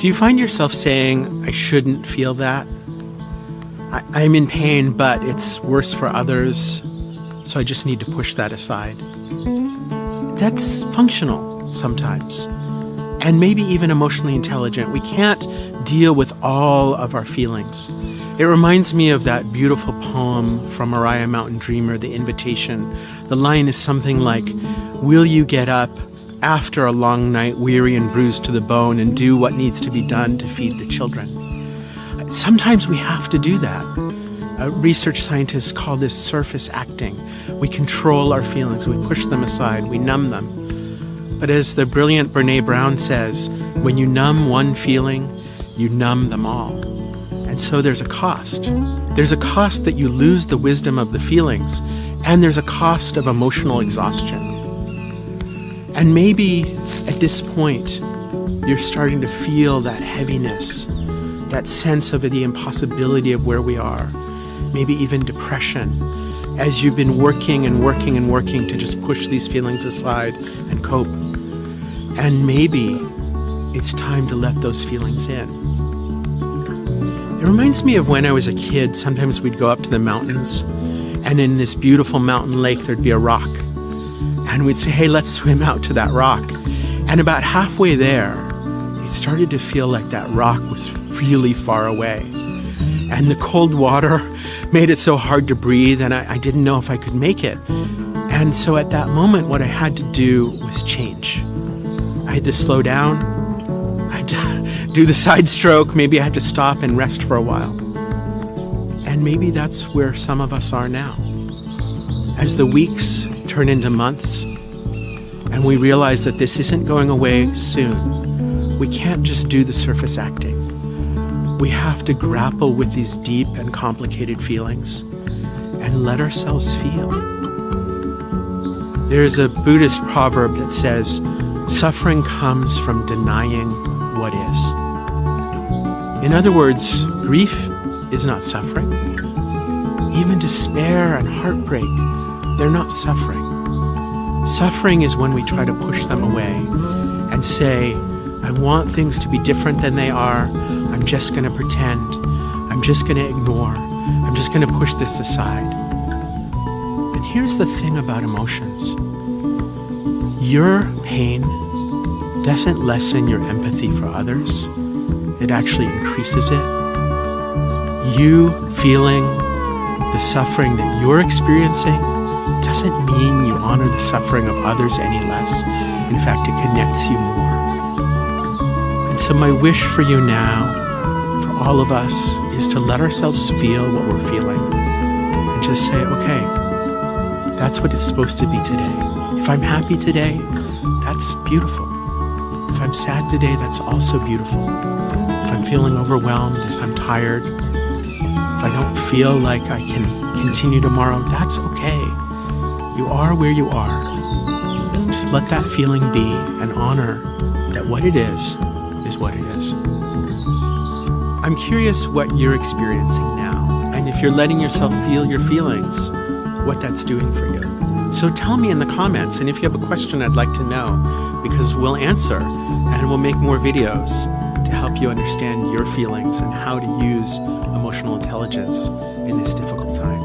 Do you find yourself saying, I shouldn't feel that? I'm in pain, but it's worse for others, so I just need to push that aside. That's functional sometimes, and maybe even emotionally intelligent. We can't deal with all of our feelings. It reminds me of that beautiful poem from Mariah Mountain Dreamer, The Invitation. The line is something like, will you get up after a long night, weary and bruised to the bone, and do what needs to be done to feed the children? Sometimes we have to do that. Research scientists call this surface acting. We control our feelings, we push them aside, we numb them. But as the brilliant Brene Brown says, when you numb one feeling, you numb them all. And so there's a cost. There's a cost that you lose the wisdom of the feelings, and there's a cost of emotional exhaustion. And maybe at this point, you're starting to feel that heaviness, that sense of the impossibility of where we are, maybe even depression, as you've been working and working and working to just push these feelings aside and cope. And maybe it's time to let those feelings in. It reminds me of when I was a kid. Sometimes we'd go up to the mountains, and in this beautiful mountain lake, there'd be a rock. And we'd say, hey, let's swim out to that rock. And about halfway there, it started to feel like that rock was really far away. And the cold water made it so hard to breathe, and I didn't know if I could make it. And so at that moment, what I had to do was change. I had to slow down. I had to do the side stroke. Maybe I had to stop and rest for a while. And maybe that's where some of us are now. As the weeks turn into months, and we realize that this isn't going away soon, we can't just do the surface acting. We have to grapple with these deep and complicated feelings and let ourselves feel. There's a Buddhist proverb that says, suffering comes from denying what is. In other words, grief is not suffering. Even despair and heartbreak, they're not suffering. Suffering is when we try to push them away and say, I want things to be different than they are. I'm just going to pretend. I'm just going to ignore. I'm just going to push this aside. And here's the thing about emotions. Your pain doesn't lessen your empathy for others. It actually increases it. You feeling the suffering that you're experiencing doesn't mean you honor the suffering of others any less. In fact, it connects you more. And so my wish for you now, for all of us, is to let ourselves feel what we're feeling and just say, okay, that's what it's supposed to be today. If I'm happy today, that's beautiful. If I'm sad today, that's also beautiful. If I'm feeling overwhelmed, if I'm tired, if I don't feel like I can continue tomorrow, that's okay. You are where you are. Just let that feeling be and honor that what it is what it is. I'm curious what you're experiencing now, and if you're letting yourself feel your feelings, what that's doing for you. So tell me in the comments, and if you have a question, I'd like to know, because we'll answer, and we'll make more videos to help you understand your feelings and how to use emotional intelligence in this difficult time.